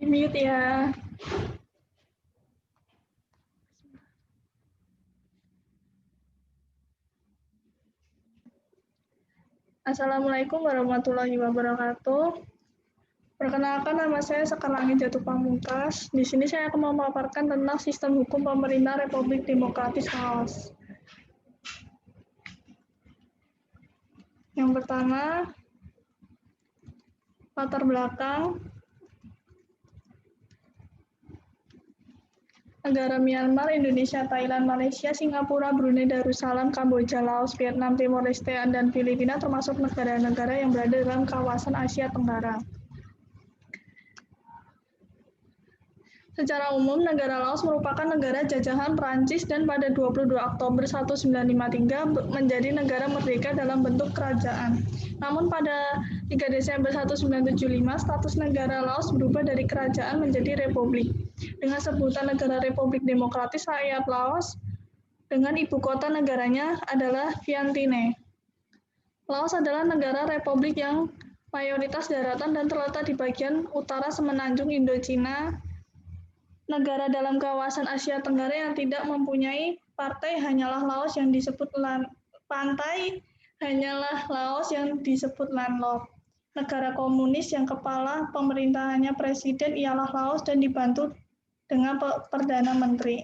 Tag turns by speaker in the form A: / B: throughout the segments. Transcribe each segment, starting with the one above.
A: Mute ya. Assalamualaikum warahmatullahi wabarakatuh. Perkenalkan, nama saya Sekar Langit Jatuh Pamungkas. Di sini saya akan memaparkan tentang sistem hukum pemerintah Republik Demokratis Laos. Yang pertama, latar belakang. Negara Myanmar, Indonesia, Thailand, Malaysia, Singapura, Brunei Darussalam, Kamboja, Laos, Vietnam, Timor Leste, dan Filipina termasuk negara-negara yang berada dalam kawasan Asia Tenggara. Secara umum, negara Laos merupakan negara jajahan Prancis dan pada 22 Oktober 1953 menjadi negara merdeka dalam bentuk kerajaan. Namun pada 3 Desember 1975, status negara Laos berubah dari kerajaan menjadi republik, dengan sebutan Negara Republik Demokratis Rakyat Laos, dengan ibu kota negaranya adalah Vientiane. Laos adalah negara republik yang mayoritas daratan dan terletak di bagian utara semenanjung Indochina. Negara dalam kawasan Asia Tenggara yang tidak mempunyai partai hanyalah Laos yang disebut pantai, hanyalah Laos yang disebut landlocked. Negara komunis yang kepala pemerintahannya presiden ialah Laos dan dibantu dengan Perdana Menteri.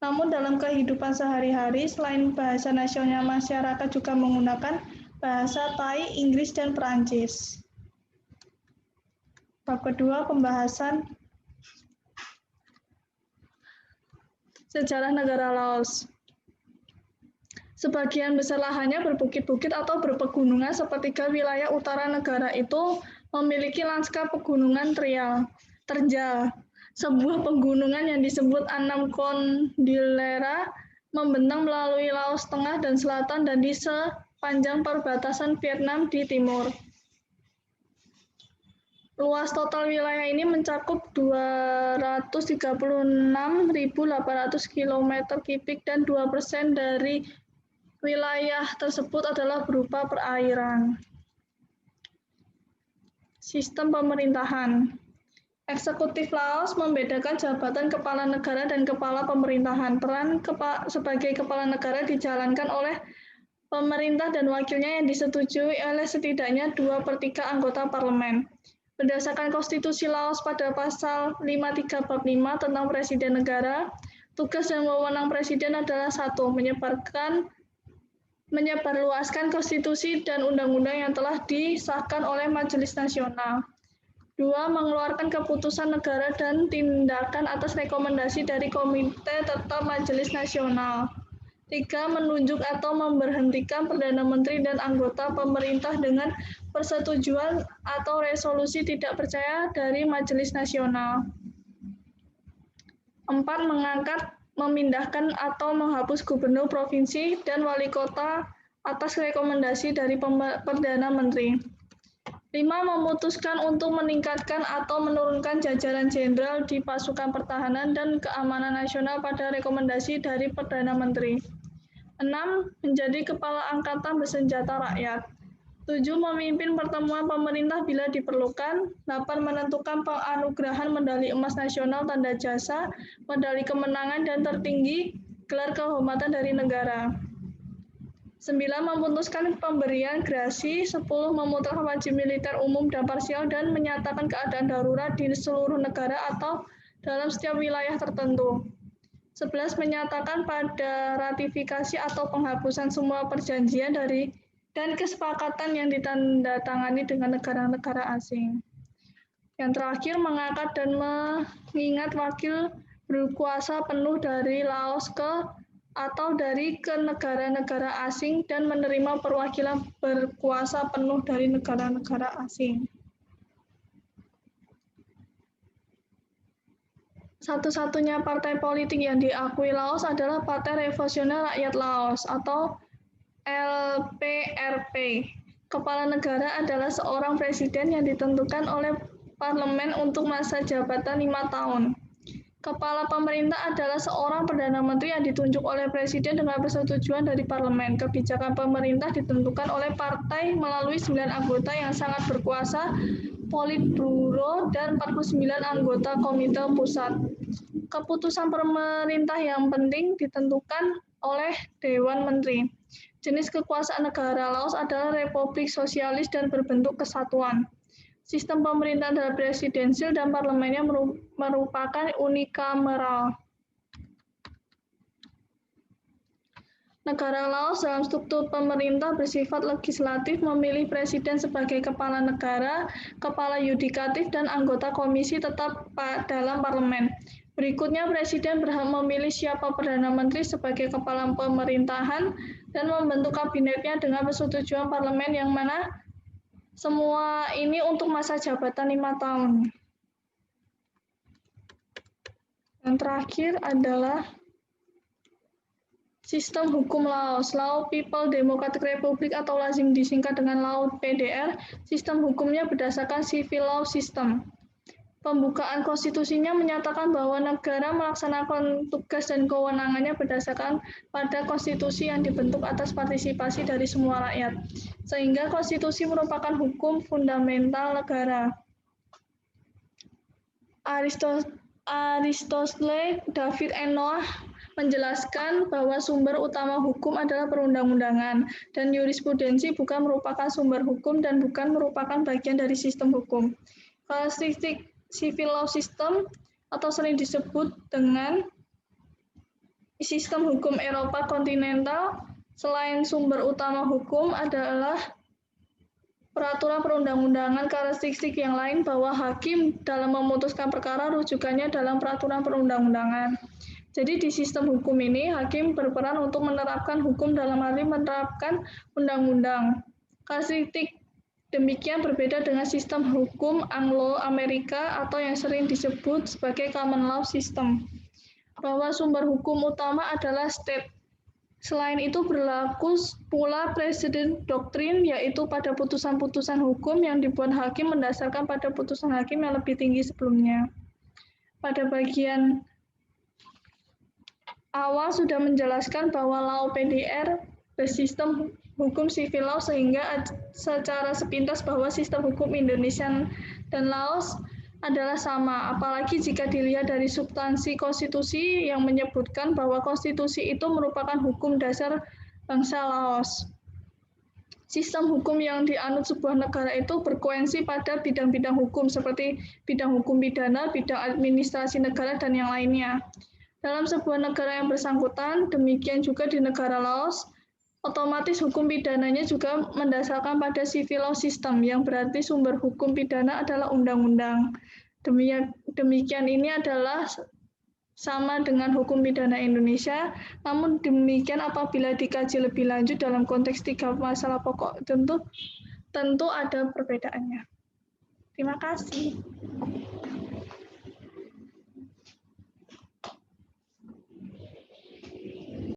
A: Namun dalam kehidupan sehari-hari, selain bahasa nasional, masyarakat juga menggunakan bahasa Thai, Inggris, dan Perancis. Bab kedua, pembahasan sejarah negara Laos. Sebagian besar lahannya berbukit-bukit atau berpegunungan, sepertiga wilayah utara negara itu memiliki lanskap pegunungan terjal. Sebuah pegunungan yang disebut Annam Kondilera membentang melalui Laos tengah dan selatan dan di sepanjang perbatasan Vietnam di timur. Luas total wilayah ini mencakup 236.800 km3 dan 2% dari wilayah tersebut adalah berupa perairan. Sistem pemerintahan. Eksekutif Laos membedakan jabatan kepala negara dan kepala pemerintahan. Peran sebagai kepala negara dijalankan oleh pemerintah dan wakilnya yang disetujui oleh setidaknya 2/3 anggota parlemen. Berdasarkan Konstitusi Laos pada pasal 53 bab 5 tentang Presiden Negara, tugas dan wewenang Presiden adalah 1. Menyebarluaskan konstitusi dan undang-undang yang telah disahkan oleh Majelis Nasional. 2. Mengeluarkan keputusan negara dan tindakan atas rekomendasi dari Komite Tetap Majelis Nasional. 3. Menunjuk atau memberhentikan Perdana Menteri dan anggota pemerintah dengan persetujuan atau resolusi tidak percaya dari Majelis Nasional. 4. Mengangkat, memindahkan atau menghapus gubernur provinsi dan wali kota atas rekomendasi dari Perdana Menteri. 5. Memutuskan untuk meningkatkan atau menurunkan jajaran jenderal di pasukan pertahanan dan keamanan nasional pada rekomendasi dari Perdana Menteri. 6. Menjadi kepala angkatan bersenjata rakyat. 7. Memimpin pertemuan pemerintah bila diperlukan. 8. Menentukan penganugerahan medali emas nasional tanda jasa, medali kemenangan dan tertinggi, gelar kehormatan dari negara. 9. Memutuskan pemberian gerasi. 10. Memutuskan wajib militer umum dan parsial dan menyatakan keadaan darurat di seluruh negara atau dalam setiap wilayah tertentu. 11. Menyatakan pada ratifikasi atau penghapusan semua perjanjian dan kesepakatan yang ditandatangani dengan negara-negara asing. Yang terakhir, mengangkat dan mengingat wakil berkuasa penuh dari Laos dari ke negara-negara asing dan menerima perwakilan berkuasa penuh dari negara-negara asing. Satu-satunya partai politik yang diakui Laos adalah Partai Revolusioner Rakyat Laos atau LPRP. Kepala negara adalah seorang presiden yang ditentukan oleh parlemen untuk masa jabatan 5 tahun. Kepala pemerintah adalah seorang Perdana Menteri yang ditunjuk oleh presiden dengan persetujuan dari parlemen. Kebijakan pemerintah ditentukan oleh partai melalui 9 anggota yang sangat berkuasa Politburo, dan 49 anggota Komite Pusat. Keputusan pemerintah yang penting ditentukan oleh Dewan Menteri. Jenis kekuasaan negara Laos adalah Republik Sosialis dan berbentuk kesatuan. Sistem pemerintahan adalah presidensial dan parlemennya merupakan unikameral. Negara Laos dalam struktur pemerintah bersifat legislatif memilih presiden sebagai kepala negara, kepala yudikatif, dan anggota komisi tetap dalam parlemen. Berikutnya, presiden berhak memilih siapa perdana menteri sebagai kepala pemerintahan dan membentuk kabinetnya dengan persetujuan parlemen yang mana semua ini untuk masa jabatan 5 tahun. Yang terakhir adalah sistem hukum Laos. Lao People Democratic Republic atau lazim disingkat dengan Lao PDR, sistem hukumnya berdasarkan Civil Law System. Pembukaan konstitusinya menyatakan bahwa negara melaksanakan tugas dan kewenangannya berdasarkan pada konstitusi yang dibentuk atas partisipasi dari semua rakyat. Sehingga konstitusi merupakan hukum fundamental negara. Aristotle David N. Noah menjelaskan bahwa sumber utama hukum adalah perundang-undangan dan jurisprudensi bukan merupakan sumber hukum dan bukan merupakan bagian dari sistem hukum. Karakteristik Civil Law System atau sering disebut dengan sistem hukum Eropa kontinental selain sumber utama hukum adalah peraturan perundang-undangan. Karakteristik yang lain bahwa hakim dalam memutuskan perkara rujukannya dalam peraturan perundang-undangan. Jadi di sistem hukum ini hakim berperan untuk menerapkan hukum dalam arti menerapkan undang-undang. Karakteristik demikian berbeda dengan sistem hukum Anglo-Amerika atau yang sering disebut sebagai common law system, bahwa sumber hukum utama adalah state. Selain itu berlaku pula precedent doctrine, yaitu pada putusan-putusan hukum yang dibuat hakim mendasarkan pada putusan hakim yang lebih tinggi sebelumnya. Pada bagian awal sudah menjelaskan bahwa Lao PDR bersistem hukum civil law sehingga secara sepintas bahwa sistem hukum Indonesia dan Laos adalah sama, apalagi jika dilihat dari substansi konstitusi yang menyebutkan bahwa konstitusi itu merupakan hukum dasar bangsa Laos. Sistem hukum yang dianut sebuah negara itu berkoherensi pada bidang-bidang hukum seperti bidang hukum pidana, bidang administrasi negara, dan yang lainnya. Dalam sebuah negara yang bersangkutan, demikian juga di negara Laos, otomatis hukum pidananya juga mendasarkan pada civil law system, yang berarti sumber hukum pidana adalah undang-undang. Demikian ini adalah sama dengan hukum pidana Indonesia, namun demikian apabila dikaji lebih lanjut dalam konteks 3 masalah pokok tentu ada perbedaannya. Terima kasih.